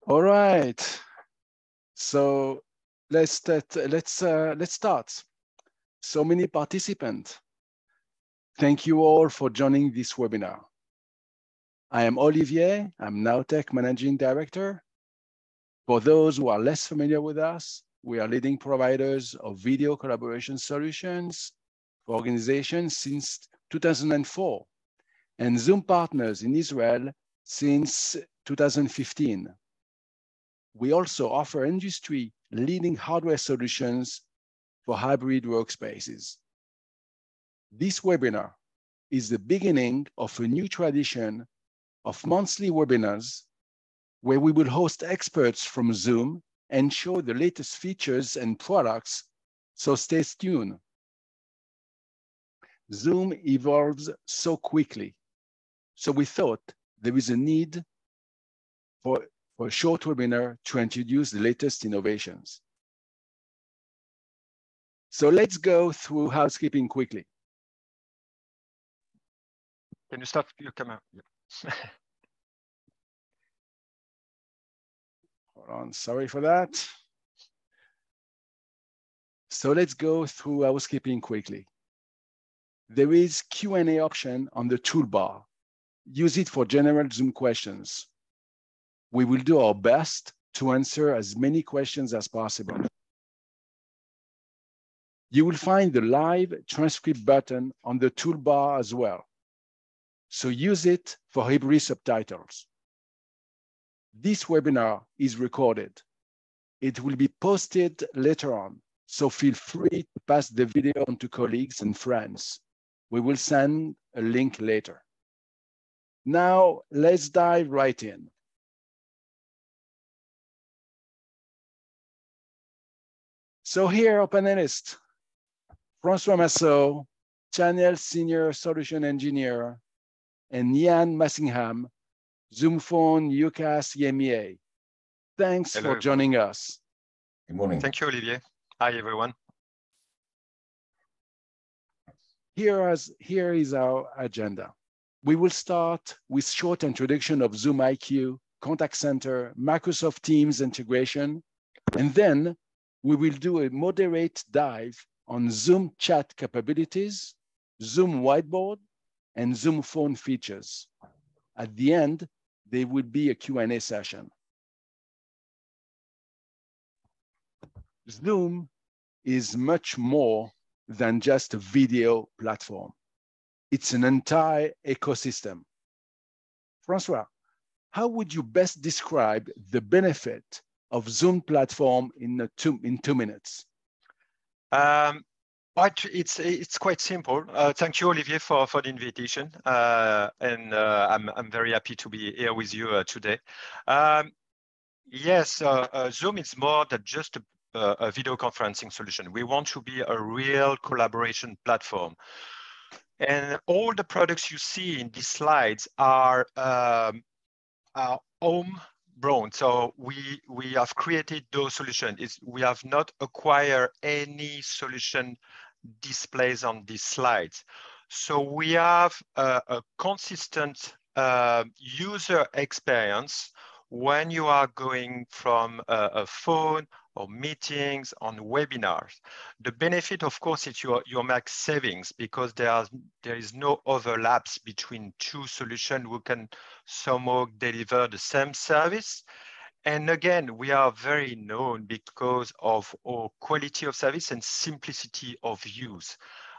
All right. So let's start. So many participants. Thank you all for joining this webinar. I am Olivier. I'm Naotech Managing Director. For those who are less familiar with us, we are leading providers of video collaboration solutions for organizations since 2004 and Zoom partners in Israel since 2015. We also offer industry-leading hardware solutions for hybrid workspaces. This webinar is the beginning of a new tradition of monthly webinars where we will host experts from Zoom and show the latest features and products, so stay tuned. Zoom evolves so quickly, so we thought there is a need for a short webinar to introduce the latest innovations. So let's go through housekeeping quickly. Can you start your camera? Yeah. Hold on, sorry for that. So let's go through housekeeping quickly. There is Q&A option on the toolbar. Use it for general Zoom questions. We will do our best to answer as many questions as possible. You will find the live transcript button on the toolbar as well. So use it for Hebrew subtitles. This webinar is recorded. It will be posted later on, so feel free to pass the video on to colleagues and friends. We will send a link later. Now, let's dive right in. So here are panelists, François Massot, Channel Senior Solution Engineer, and Ian Massingham, Zoom Phone UCAS EMEA. Thanks for joining us. Good morning. Thank you, Olivier. Hi, everyone. Here is our agenda. We will start with short introduction of Zoom IQ, Contact Center, Microsoft Teams integration, and then we will do a moderate dive on Zoom chat capabilities, Zoom Whiteboard, and Zoom Phone features. At the end, there will be a Q&A session. Zoom is much more than just a video platform. It's an entire ecosystem. François, how would you best describe the benefit of Zoom platform in 2 minutes? It's quite simple. Thank you, Olivier, for the invitation. I'm very happy to be here with you today. Yes, Zoom is more than just a video conferencing solution. We want to be a real collaboration platform. And all the products you see in these slides are homegrown. So we have created those solutions. We have not acquired any solution displays on these slides. So we have a consistent user experience when you are going from a phone or meetings on webinars. The benefit, of course, is your max savings because there is no overlaps between two solutions who can somehow deliver the same service. And again, we are very known because of our quality of service and simplicity of use.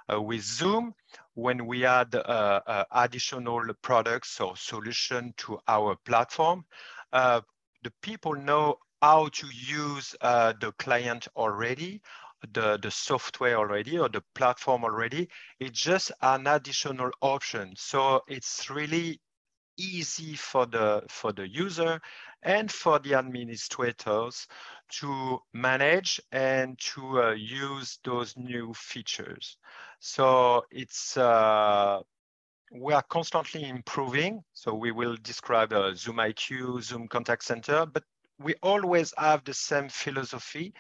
With Zoom, when we add additional products or solution to our platform, the people know how to use the client already, the software already, or the platform already. It's just an additional option. So it's really easy for the user and for the administrators to manage and to use those new features. So it's we are constantly improving. So we will describe Zoom IQ, Zoom Contact Center, but we always have the same philosophy.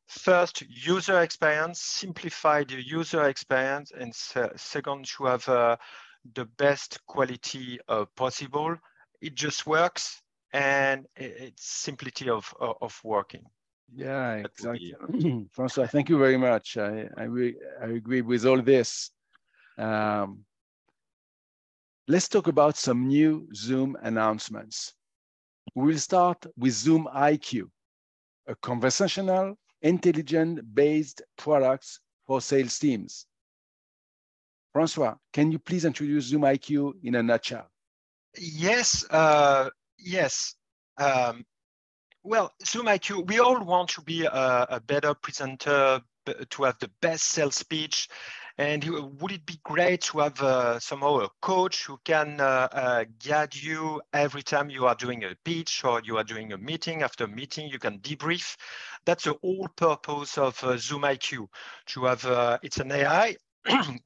First, user experience, simplify the user experience, and second, to have the best quality possible. It just works. and it's simplicity of working. Yeah, exactly. Francois, thank you very much. I agree with all this. Let's talk about some new Zoom announcements. We'll start with Zoom IQ, a conversational, intelligent-based product for sales teams. Francois, can you please introduce Zoom IQ in a nutshell? Yes, yes. Well, Zoom IQ, we all want to be a better presenter, to have the best sales pitch. And would it be great to have somehow a coach who can guide you every time you are doing a pitch or you are doing a meeting? After a meeting, you can debrief. That's the whole purpose of Zoom IQ, to have, it's an AI,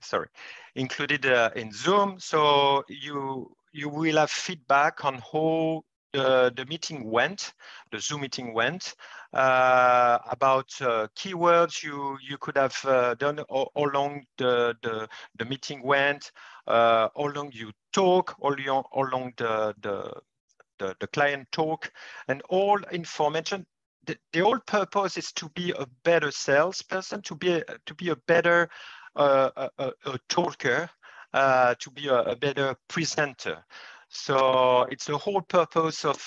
sorry, included in Zoom. So you will have feedback on how the meeting went, the Zoom meeting went, about keywords you could have done, how long the meeting went, how long you talk, how long the client talk, and all information. The whole purpose is to be a better salesperson, to be a better a talker, to be a better presenter. So it's the whole purpose of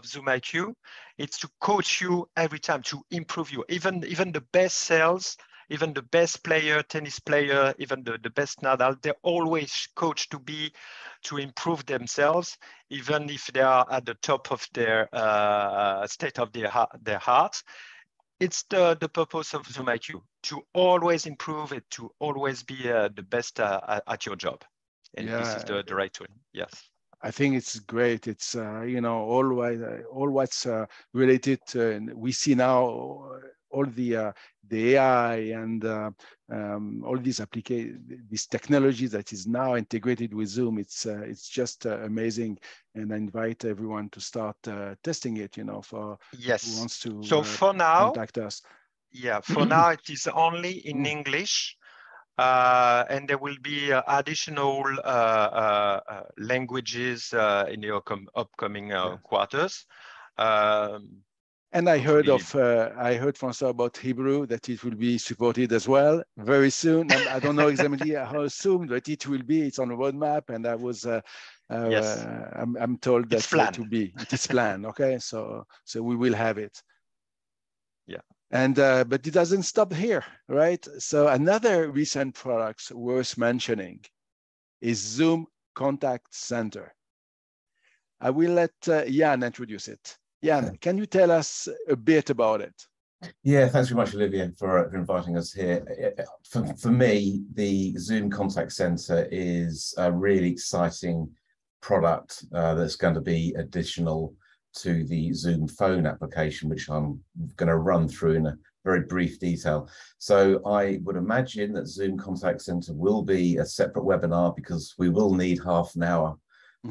Zoom IQ. It's to coach you every time, to improve you. Even the best sales, even the best player, tennis player, even the best Nadal, they're always coached to improve themselves, even if they are at the top of their state of their heart. It's the purpose of Zoom IQ, to always improve it, to always be the best at your job. And this is the right way. Yes. I think it's great. It's all what's related to, we see now all the AI and all these this technology that is now integrated with Zoom. It's just amazing, and I invite everyone to start testing it. For who wants to for now, contact us. Yeah, for now it is only in English. And there will be additional languages in the upcoming quarters. And I heard Francois about Hebrew, that it will be supported as well very soon. I don't know exactly how soon, but it will be. It's on the roadmap, and I was yes. I'm told that it is planned. Okay, so we will have it. Yeah. And but it doesn't stop here, right? So another recent product worth mentioning is Zoom Contact Center. I will let Jan introduce it. Jan, can you tell us a bit about it? Yeah, thanks very much, Olivier, for inviting us here. For me, the Zoom Contact Center is a really exciting product that's going to be additional to the Zoom phone application, which I'm going to run through in a very brief detail. So I would imagine that Zoom Contact Center will be a separate webinar, because we will need half an hour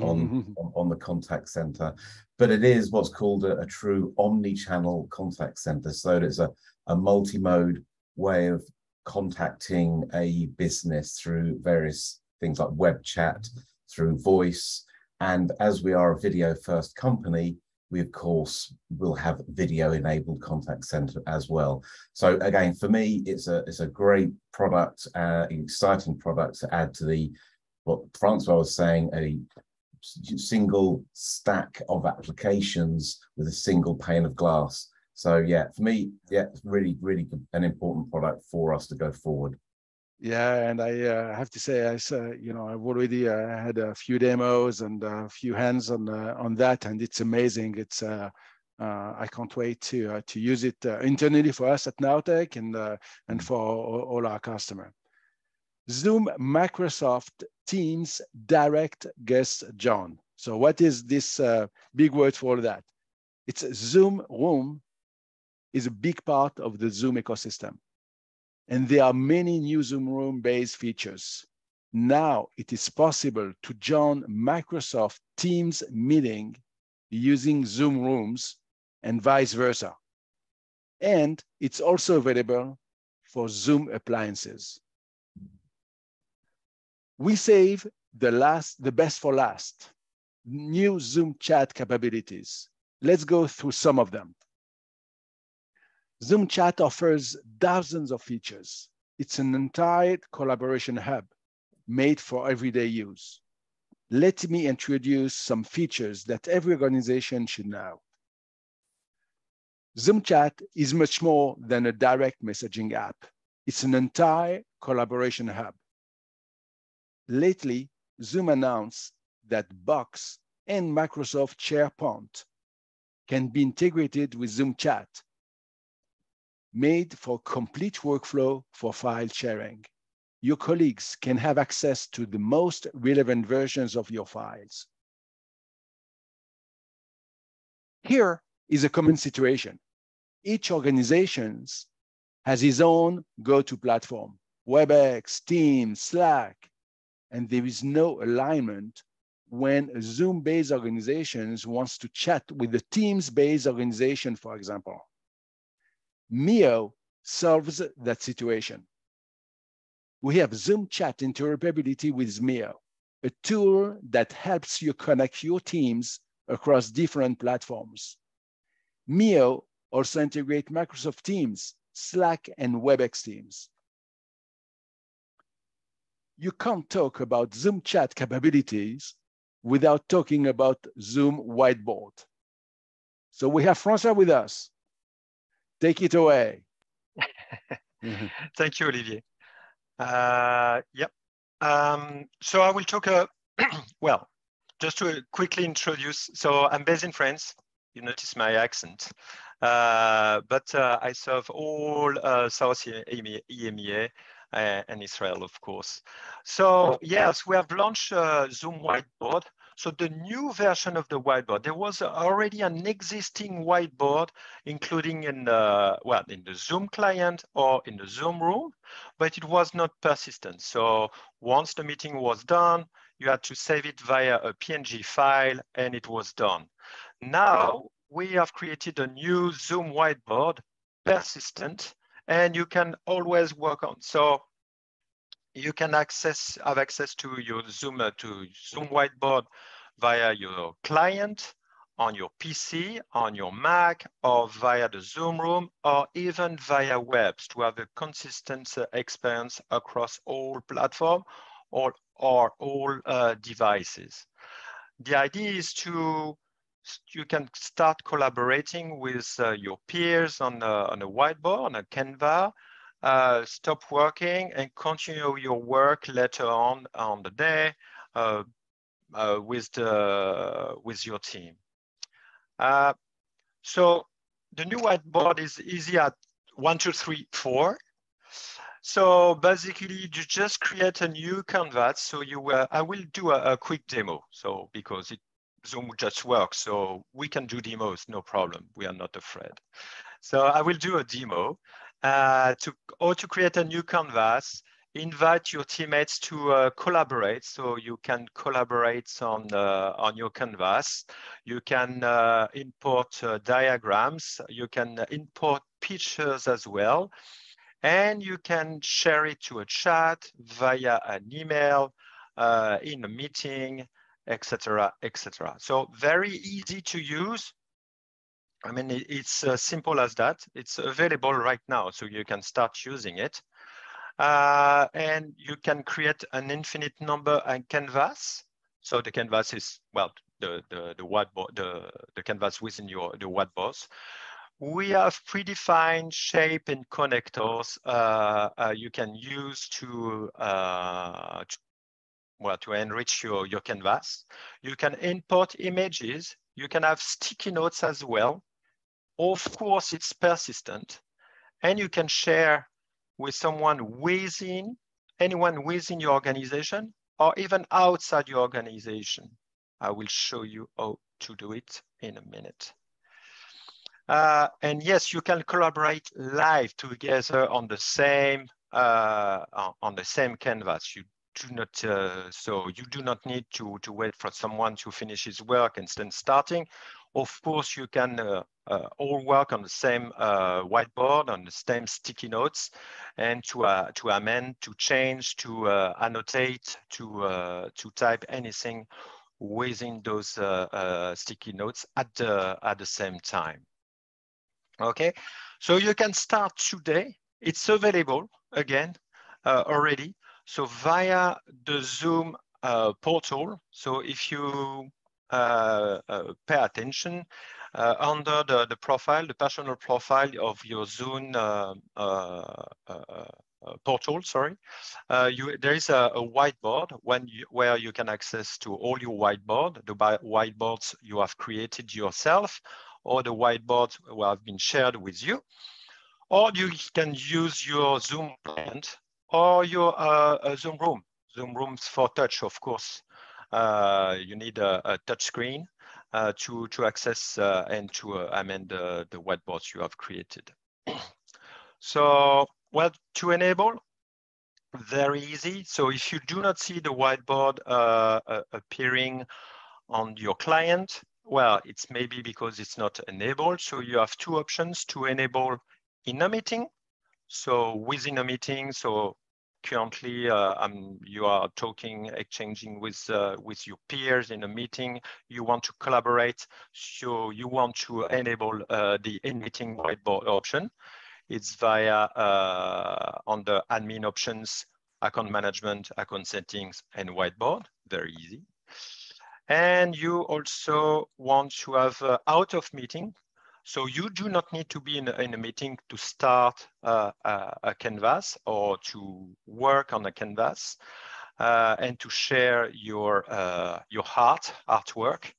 on the contact center. But it is what's called a true omni-channel contact center. So it's a multi-mode way of contacting a business through various things like web chat, through voice. And as we are a video-first company, we of course will have video-enabled contact center as well. So again, for me, it's a great product, exciting product to add to what Francois was saying, a single stack of applications with a single pane of glass. So yeah, for me, it's really, really an important product for us to go forward. Yeah, and I have to say, I've already had a few demos and a few hands on that, and it's amazing. It's I can't wait to use it internally for us at Naotech and for all our customers. Zoom Microsoft Teams Direct Guest John. So what is this big word for that? It's Zoom Room is a big part of the Zoom ecosystem. And there are many new Zoom Room-based features. Now it is possible to join Microsoft Teams meeting using Zoom Rooms and vice versa. And it's also available for Zoom appliances. We save the best for last. new Zoom chat capabilities. Let's go through some of them. Zoom chat offers dozens of features. It's an entire collaboration hub made for everyday use. Let me introduce some features that every organization should know. Zoom chat is much more than a direct messaging app. It's an entire collaboration hub. Lately, Zoom announced that Box and Microsoft SharePoint can be integrated with Zoom chat, made for complete workflow for file sharing. Your colleagues can have access to the most relevant versions of your files. Here is a common situation. Each organization has its own go-to platform, WebEx, Teams, Slack, and there is no alignment when a Zoom-based organization wants to chat with a Teams-based organization, for example. Mio solves that situation. We have Zoom chat interoperability with Mio, a tool that helps you connect your teams across different platforms. Mio also integrates Microsoft Teams, Slack, and WebEx Teams. You can't talk about Zoom chat capabilities without talking about Zoom Whiteboard. So we have François with us. Take it away. Thank you, Olivier. Yep. So I will talk, well, just to quickly introduce. So I'm based in France. You notice my accent. But I serve all South EMEA and Israel, of course. So yes, we have launched Zoom Whiteboard. So the new version of the whiteboard, there was already an existing whiteboard, including in the Zoom client or in the Zoom room, but it was not persistent. So once the meeting was done, you had to save it via a PNG file, and it was done. Now we have created a new Zoom whiteboard, persistent, and you can always work on. So you can have access to your Zoom Whiteboard via your client, on your PC, on your Mac, or via the Zoom room, or even via webs to have a consistent experience across all platforms or all devices. The idea is you can start collaborating with your peers on a whiteboard, on a Canva, stop working and continue your work later on the day with your team. So the new whiteboard is easy at 1, 2, 3, 4. So basically, you just create a new canvas. So I will do a quick demo. So because Zoom just works, so we can do demos, no problem. We are not afraid. So I will do a demo to create a new canvas. Invite your teammates to collaborate, so you can collaborate on your canvas. You can import diagrams. You can import pictures as well, and you can share it to a chat via an email, in a meeting, etc., etc. So very easy to use. I mean, it's simple as that. It's available right now, so you can start using it. And you can create an infinite number and canvas. So the canvas is, well, the whiteboard, the canvas within the whiteboards. We have predefined shape and connectors you can use to enrich your canvas. You can import images. You can have sticky notes as well. Of course, it's persistent, and you can share with anyone within your organization or even outside your organization. I will show you how to do it in a minute. And yes, you can collaborate live together on the same canvas. You do not need to wait for someone to finish his work and then starting. Of course, you can all work on the same whiteboard, on the same sticky notes, and to amend, to change, to annotate, to type anything within those sticky notes at the same time. Okay, so you can start today. It's available again already. So via the Zoom portal. So if you pay attention under the profile, the personal profile of your Zoom portal, sorry, there is a whiteboard where you can access to all your whiteboard, the whiteboards you have created yourself, or the whiteboards who have been shared with you, or you can use your Zoom client or your Zoom room. Zoom rooms for touch, of course. You need a touch screen to access and to amend the whiteboards you have created. So, well, to enable, very easy. So if you do not see the whiteboard appearing on your client, well, it's maybe because it's not enabled. So you have two options to enable in a meeting. So within a meeting, so currently you are talking, exchanging with your peers in a meeting, you want to collaborate, so you want to enable the in-meeting whiteboard option. It's via on the admin options, account management, account settings, and whiteboard, very easy. And you also want to have out of meeting. So you do not need to be in a meeting to start a canvas or to work on a canvas and to share your artwork.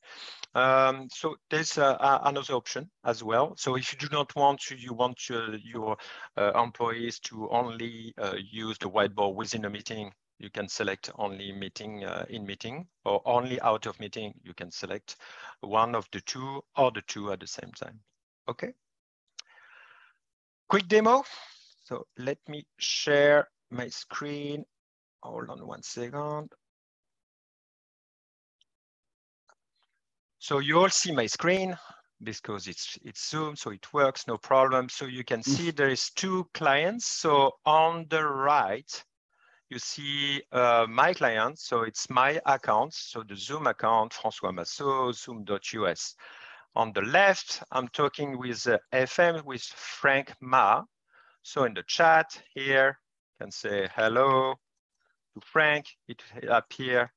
So there's another option as well. So if you do not want to, you want your employees to only use the whiteboard within a meeting, you can select only meeting in meeting, or only out of meeting. You can select one of the two or the two at the same time. Okay. Quick demo. So let me share my screen. Hold on 1 second. So you all see my screen because it's Zoom, so it works, no problem. So you can see there is two clients. So on the right, you see my client. So it's my account. So the Zoom account, François Massot, zoom.us. On the left, I'm talking with FM with Frank Ma. So in the chat here, you can say hello to Frank. It appears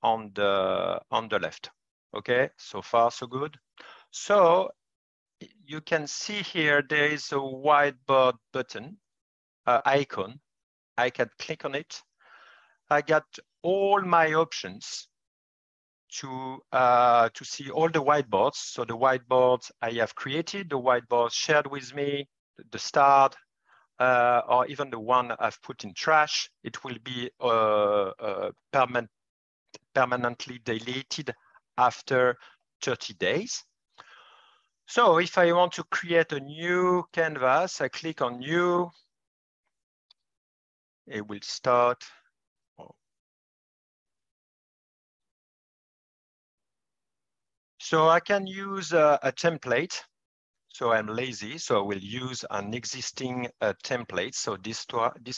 on the left. Okay, so far so good. So you can see here there is a whiteboard button icon. I can click on it. I got all my options to see all the whiteboards. So the whiteboards I have created, the whiteboards shared with me, the start, or even the one I've put in trash. It will be permanently deleted after 30 days. So if I want to create a new canvas, I click on new. It will start. So I can use a template. So I'm lazy, so I will use an existing template. So this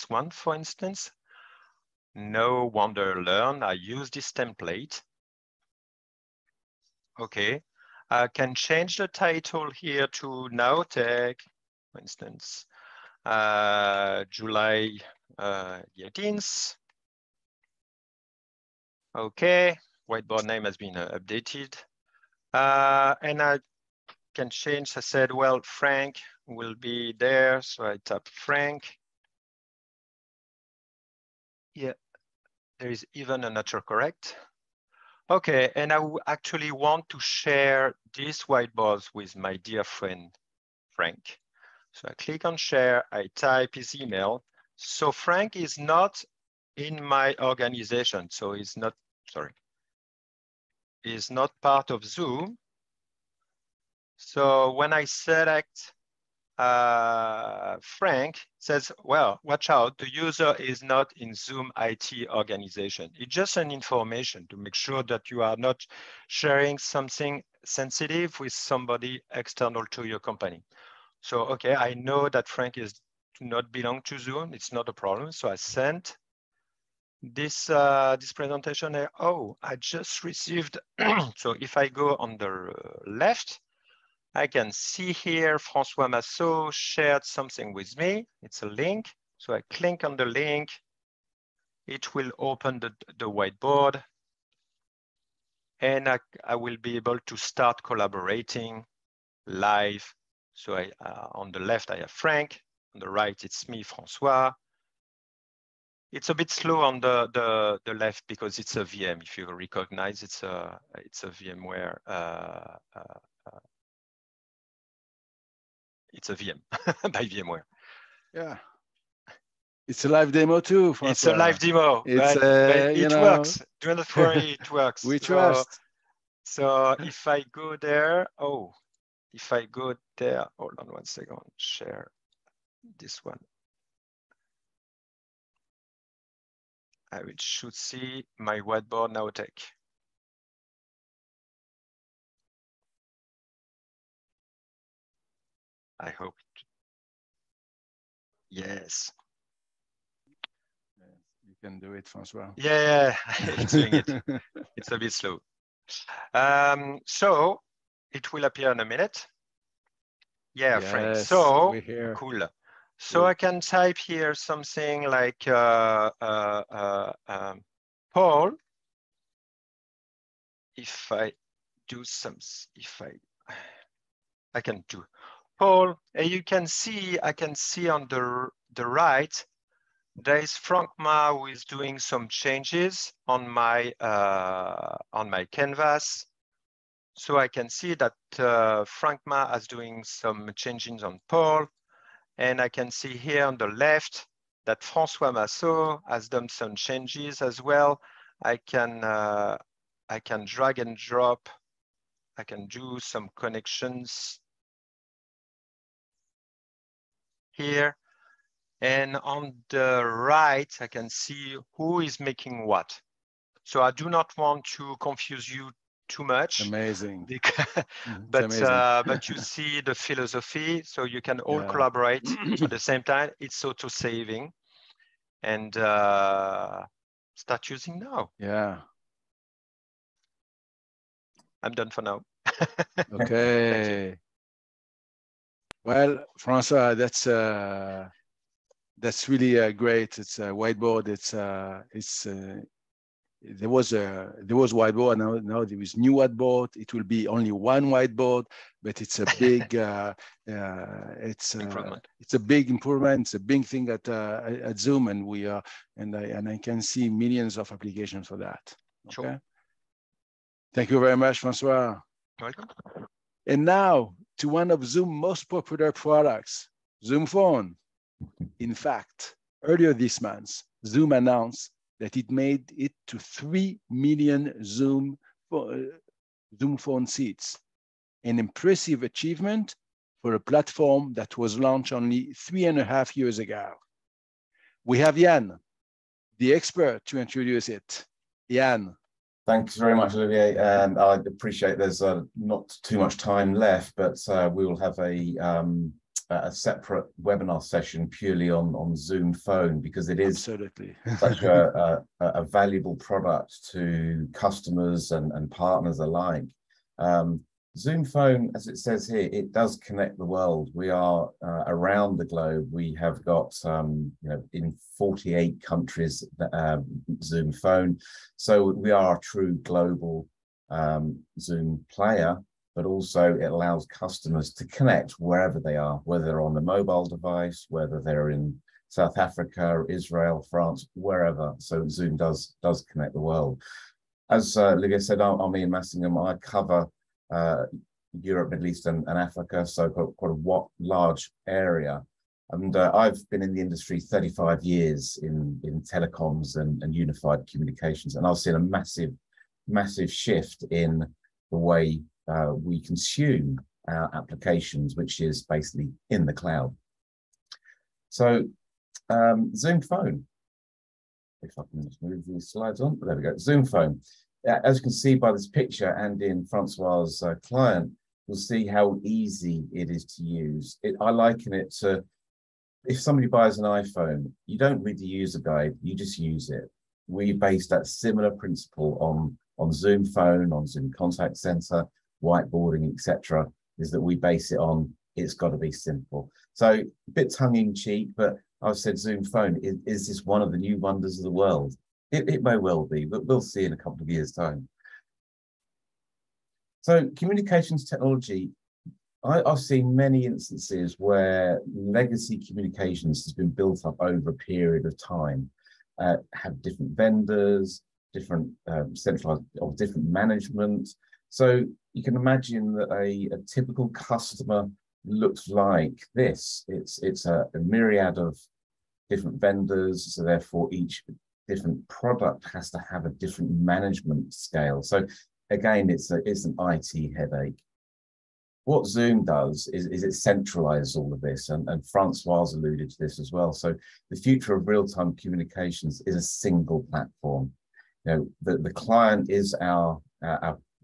one, for instance, no wonder learn. I use this template. Okay, I can change the title here to Naotech, for instance, July 18th. Okay, whiteboard name has been updated. And I can change, I said, well, Frank will be there. So I tap Frank. Yeah, there is even an autocorrect. Okay, and I actually want to share this whiteboard with my dear friend, Frank. So I click on share, I type his email. So Frank is not in my organization. So he's not, sorry, he's not part of Zoom. So when I select Frank, it says, well, watch out, the user is not in Zoom IT organization. It's just an information to make sure that you are not sharing something sensitive with somebody external to your company. So, okay, I know that Frank do not belong to Zoom. It's not a problem. So I sent this presentation. Oh, I just received. So if I go on the left, I can see here François Massot shared something with me. It's a link. So I click on the link. It will open the whiteboard. And I will be able to start collaborating live. So on the left, I have Frank. On the right, it's me, François. It's a bit slow on the left because it's a VM. If you recognize, it's a VMware. It's a VM by VMware. Yeah. It's a live demo too, François. It's a live demo, but it works. Do not worry, it works. We trust. So if I go there, if I go there, hold on 1 second, share this one. I should see my whiteboard Naotech. I hope. Yes. You can do it, François. Yeah, it's doing it. It's a bit slow. So it will appear in a minute. Yeah, yes, Frank. So we're here. Cool. So I can type here something like Paul. If I do some, I can do Paul, and you can see, I can see on the right, there is Frank Ma who is doing some changes on my canvas. So I can see that Frank Ma is doing some changes on Paul. And I can see here on the left that François Massot has done some changes as well. I can drag and drop. I can do some connections here. And on the right, I can see who is making what. So I do not want to confuse you too much. Amazing. But you see the philosophy, so you can all collaborate at the same time. It's auto-saving, and start using now. Yeah. I'm done for now. Okay. Well, François, that's really great. It's a whiteboard. There was whiteboard. Now there is new whiteboard. It will be only one whiteboard, but it's a big it's a big improvement. It's a big thing at Zoom, and I can see millions of applications for that. Okay. Sure. Thank you very much, François. Welcome. And now to one of Zoom's most popular products, Zoom Phone. In fact, earlier this month, Zoom announced that it made it to 3 million Zoom Phone seats, an impressive achievement for a platform that was launched only 3.5 years ago. We have Jan, the expert, to introduce it. Jan. Thanks very much, Olivier. And I appreciate there's not too much time left, but we will have a separate webinar session purely on Zoom Phone, because it is absolutely such a valuable product to customers and partners alike. Zoom Phone, as it says here, it does connect the world. We are around the globe. We have got in 48 countries Zoom Phone, so we are a true global Zoom player. But also it allows customers to connect wherever they are, whether they're on the mobile device, whether they're in South Africa, Israel, France, wherever. So Zoom does connect the world. As Olivier said, I'm Ian Massingham. I cover Europe, Middle East, and Africa, so quite a large area. And I've been in the industry 35 years in telecoms and unified communications, and I've seen a massive shift in the way we consume our applications, which is basically in the cloud. So Zoom Phone, if I can just move these slides on, there we go, Zoom Phone. As you can see by this picture and in Francois's client, you'll see how easy it is to use. I liken it to, if somebody buys an iPhone, you don't read the user guide, you just use it. we base that similar principle on Zoom Phone, on Zoom Contact Center, whiteboarding, etc. Is that we base it on it's got to be simple. So a bit tongue-in-cheek, but I've said Zoom Phone is this one of the new wonders of the world? It may well be, but we'll see in a couple of years' time. So communications technology, I've seen many instances where legacy communications has been built up over a period of time, have different vendors, different centralized or different management. So you can imagine that a typical customer looks like this. It's a myriad of different vendors, so therefore each different product has to have a different management scale. So again, it's an IT headache. What Zoom does is it centralizes all of this, and Francois alluded to this as well. So the future of real-time communications is a single platform. You know, the client is our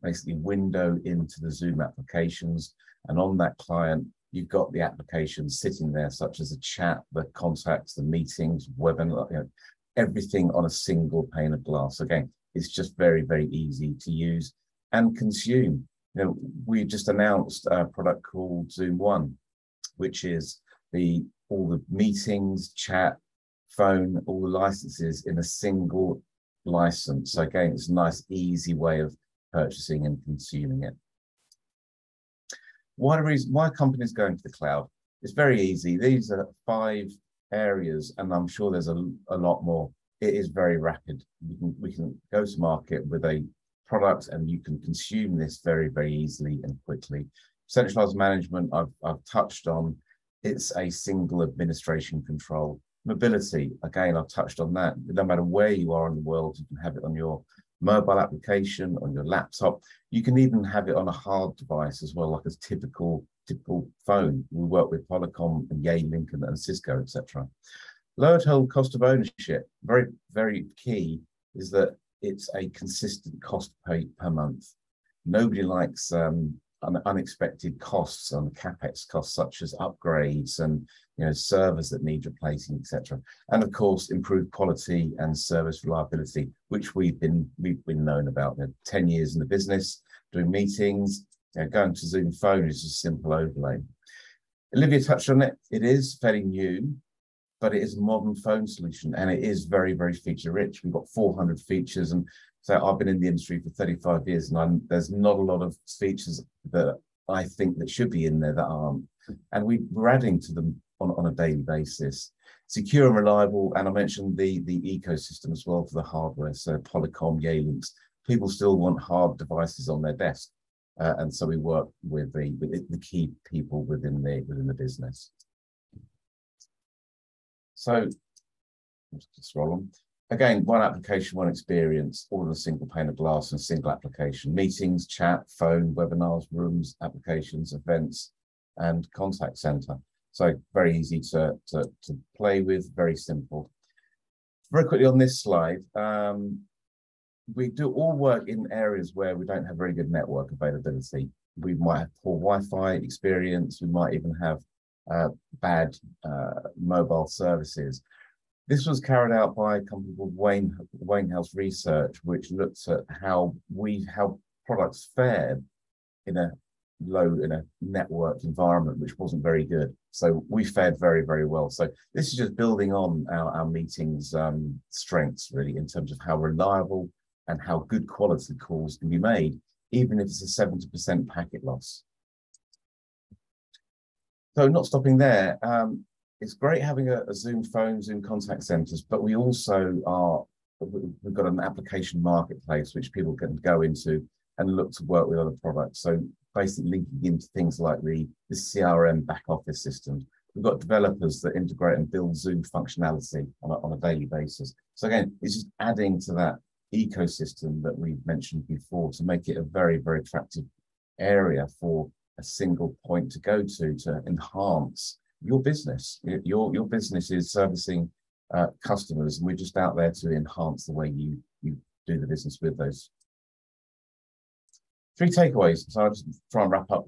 basically window into the Zoom applications, and on that client, you've got the applications sitting there, such as the chat, the contacts, the meetings, webinar, you know, everything on a single pane of glass. Again, it's just very, very easy to use and consume. You know, we just announced a product called Zoom One, which is all the meetings, chat, phone, all the licenses in a single license. So again, it's a nice, easy way of purchasing and consuming it. Why are companies going to the cloud? It's very easy. These are 5 areas, and I'm sure there's a lot more. It is very rapid. We can go to market with a product, and you can consume this very, very easily and quickly. Centralized management, I've touched on. It's a single administration control. Mobility, again, I've touched on that. No matter where you are in the world, you can have it on your mobile application, on your laptop. You can even have it on a hard device as well, like a typical phone. We work with Polycom and Yealink and Cisco, etc. Lower total cost of ownership, very, very key, is that it's a consistent cost per month. Nobody likes unexpected costs on CapEx costs, such as upgrades and servers that need replacing, etc. And of course, improved quality and service reliability, which we've been known about. 10 years in the business, doing meetings, going to Zoom Phone is a simple overlay. Olivia touched on it. It is fairly new, but it is a modern phone solution, and it is very, very feature rich. We've got 400 features, and so I've been in the industry for 35 years, and there's not a lot of features that I think that should be in there that aren't, and we're adding to them on a daily basis. Secure and reliable, and I mentioned the ecosystem as well for the hardware, so Polycom, Yealinks. People still want hard devices on their desk, and so we work with the key people within the business. So let's just roll on. Again, one application, one experience, all in a single pane of glass and single application. Meetings, chat, phone, webinars, rooms, applications, events, and contact center. So very easy to play with, very simple. Very quickly on this slide, we do all work in areas where we don't have very good network availability. We might have poor Wi-Fi experience. We might even have bad mobile services. This was carried out by a company called Wainhouse Research, which looked at how products fared in a network environment, which wasn't very good. So we fared very, very well. So this is just building on our meetings strengths, really, in terms of how reliable and how good quality calls can be made, even if it's a 70% packet loss. So not stopping there, it's great having a Zoom Phone, Zoom Contact Centers, but we've got an application marketplace which people can go into and look to work with other products. So basically linking into things like the CRM back office systems. We've got developers that integrate and build Zoom functionality on a daily basis. So again, it's just adding to that ecosystem that we've mentioned before to make it a very, very attractive area for a single point to go to enhance your business. Your business is servicing customers, and we're just out there to enhance the way you do the business with those. 3 takeaways. So I'll just try and wrap up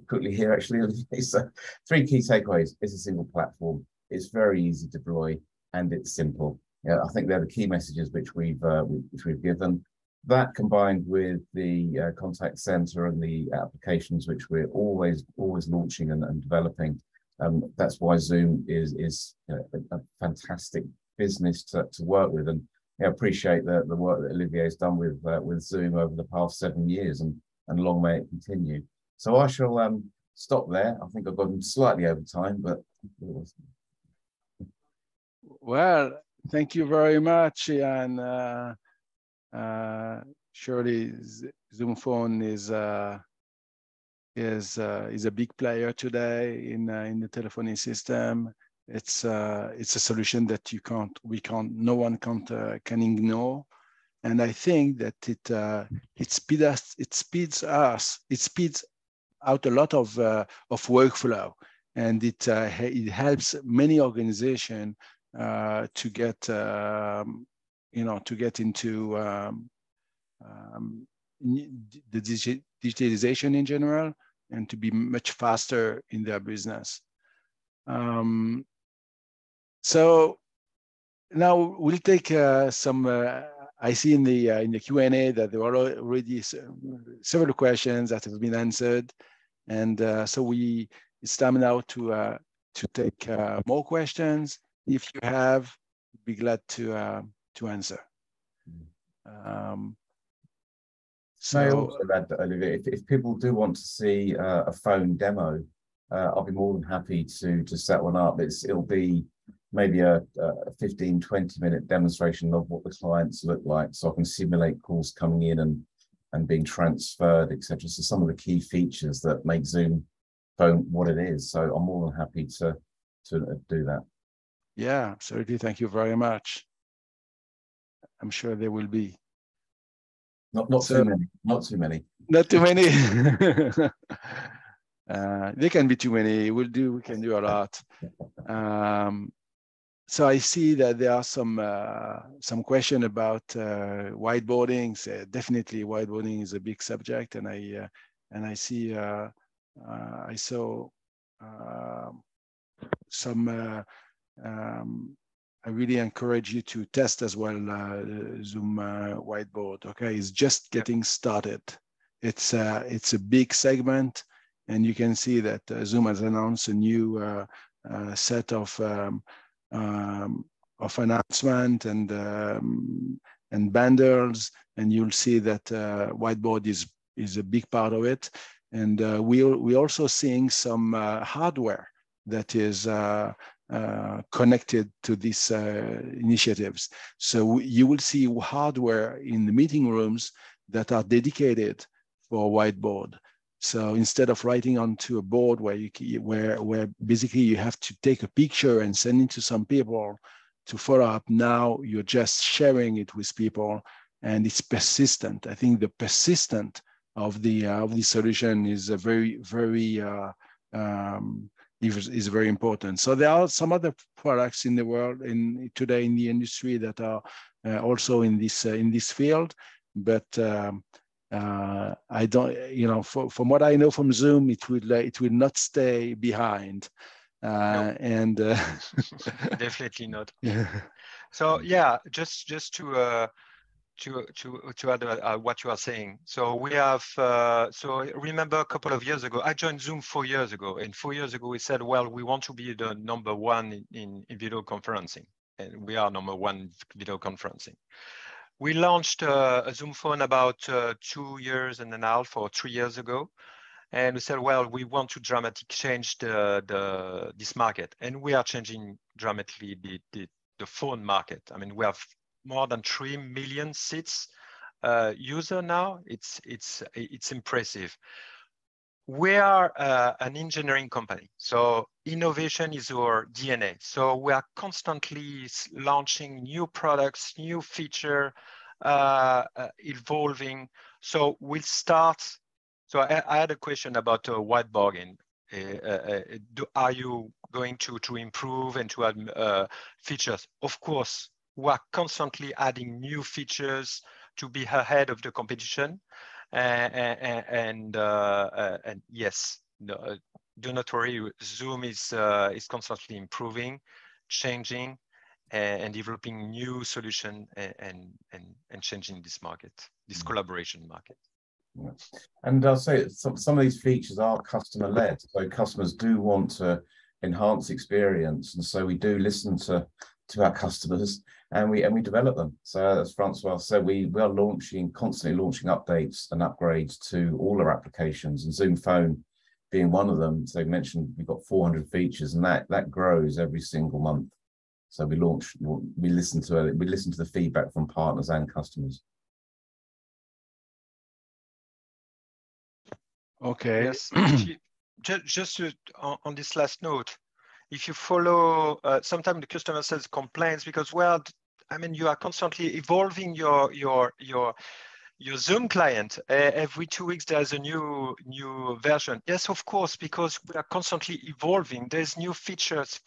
quickly here, actually. So 3 key takeaways. It's a single platform. It's very easy to deploy, and it's simple. Yeah, I think they're the key messages which we've given. That combined with the contact center and the applications which we're always launching and developing. That's why Zoom is a fantastic business to work with, and I appreciate the work that Olivier has done with Zoom over the past 7 years, and long may it continue. So I shall stop there. I think I've gone slightly over time, but well, thank you very much, Ian. Surely Zoom Phone is a big player today in the telephony system. It's a solution that no one can ignore, and I think that it speeds out a lot of workflow, and it helps many organizations to get into the digitalization in general, and to be much faster in their business. So now we'll take some. I see in the Q&A that there are already several questions that have been answered, and so it's time now to take more questions. If you have, I'd be glad to answer. So also that, Olivier, if people do want to see a phone demo, I'll be more than happy to set one up. It'll be maybe a 15-20 minute demonstration of what the clients look like, so I can simulate calls coming in and being transferred, etc. So some of the key features that make Zoom Phone what it is. So I'm more than happy to do that. Yeah, absolutely. Thank you very much. I'm sure there will be. Not too many. Not too many. Not too many. There can be too many. We can do a lot. So I see that there are some question about whiteboarding. So definitely, whiteboarding is a big subject, and I see I saw some. I really encourage you to test as well Zoom Whiteboard. Okay, it's just getting started. It's a big segment, and you can see that Zoom has announced a new set of announcement and bundles, and you'll see that Whiteboard is a big part of it. And we're also seeing some hardware that is connected to these initiatives. So you will see hardware in the meeting rooms that are dedicated for Whiteboard. So instead of writing onto a board where basically you have to take a picture and send it to some people to follow up, now you're just sharing it with people, and it's persistent. I think the persistent of the solution is a very is very important. So there are some other products in the world today in the industry that are also in this field, but I don't, from what I know from Zoom, it will not stay behind, no. and definitely not. Yeah. So yeah, just to add what you are saying. So we have, so remember a couple of years ago, I joined Zoom 4 years ago, and 4 years ago we said, well, we want to be the #1 in video conferencing, and we are #1 in video conferencing. We launched a Zoom Phone about 2.5 years or 3 years ago. And we said, well, we want to dramatically change this market. And we are changing dramatically the phone market. I mean, we have more than 3 million seats user now. It's impressive. We are an engineering company, so innovation is our DNA. So we are constantly launching new products, new feature, evolving. So we'll start. So I had a question about whiteboarding. Are you going to improve and to add features? Of course, we are constantly adding new features to be ahead of the competition. And yes, do not worry. Zoom is constantly improving, changing, and developing new solution and changing this market, this collaboration market. Yeah. And I'll say some of these features are customer led, so customers do want to enhance experience, and so we do listen to our customers and we develop them. So as Francois said, we are constantly launching updates and upgrades to all our applications, and Zoom Phone being one of them. So you mentioned we've got 400 features, and that grows every single month. So we listen to the feedback from partners and customers. Okay. Yes. Just on this last note, if you follow, sometimes the customer says complaints because, well, I mean, you are constantly evolving your Zoom client. Every 2 weeks there's a new version. Yes, of course, because we are constantly evolving. There's new features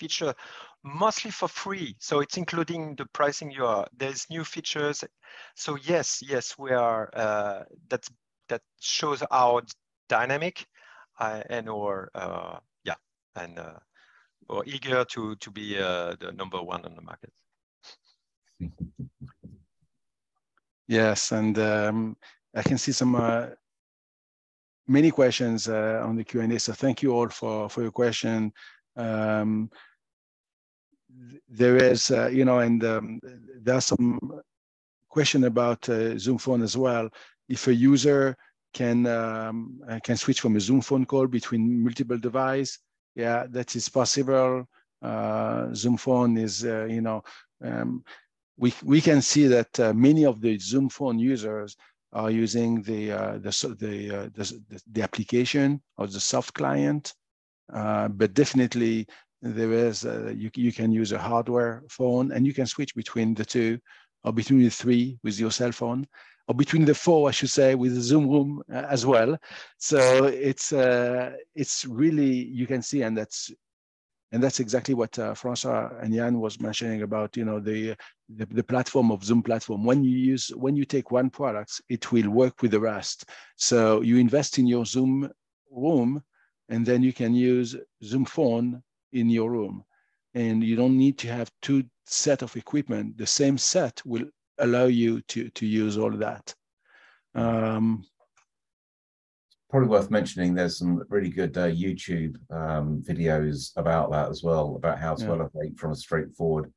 mostly for free, so it's including the pricing. There's new features. So yes, we are. That shows our dynamic and or or eager to be the number one on the market. Yes, and I can see some many questions on the Q&A. So thank you all for your question. There is, and there are some question about Zoom Phone as well. If a user can switch from a Zoom phone call between multiple devices, yeah, that is possible. Zoom Phone is, we can see that many of the Zoom Phone users are using the application or the soft client, but definitely there is you can use a hardware phone, and you can switch between the two, or between the three with your cell phone, or between the four, I should say, with the Zoom Room as well. So it's really, you can see, and that's exactly what Francois and Jan was mentioning about, the platform of Zoom platform. When you take one product, it will work with the rest. So you invest in your Zoom Room, and then you can use Zoom Phone in your room, and you don't need to have two set of equipment. The same set will allow you to use all that. Probably worth mentioning, there's some really good YouTube videos about that as well, about how to elevate from a straightforward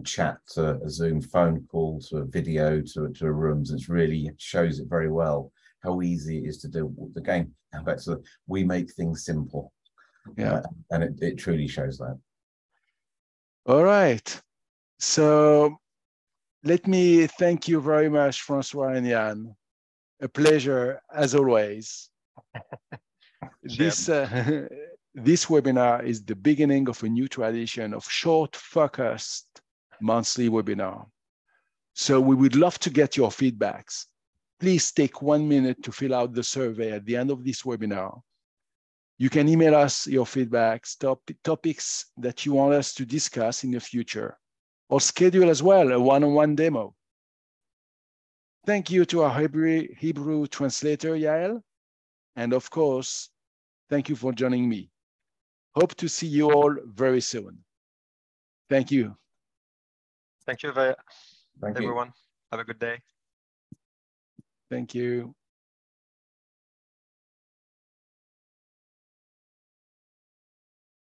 chat to a Zoom phone call to a video to a rooms. It really shows it very well how easy it is to do. Again, back to we make things simple. Yeah, and it truly shows that. All right. So let me thank you very much, Francois and Jan. A pleasure as always. This webinar is the beginning of a new tradition of short, focused monthly webinar. So we would love to get your feedbacks. Please take 1 minute to fill out the survey at the end of this webinar. You can email us your feedbacks, topics that you want us to discuss in the future, or schedule as well a one-on-one demo. Thank you to our Hebrew translator, Yael. And of course, thank you for joining me. Hope to see you all very soon. Thank you. Thank you, everyone. Have a good day. Thank you.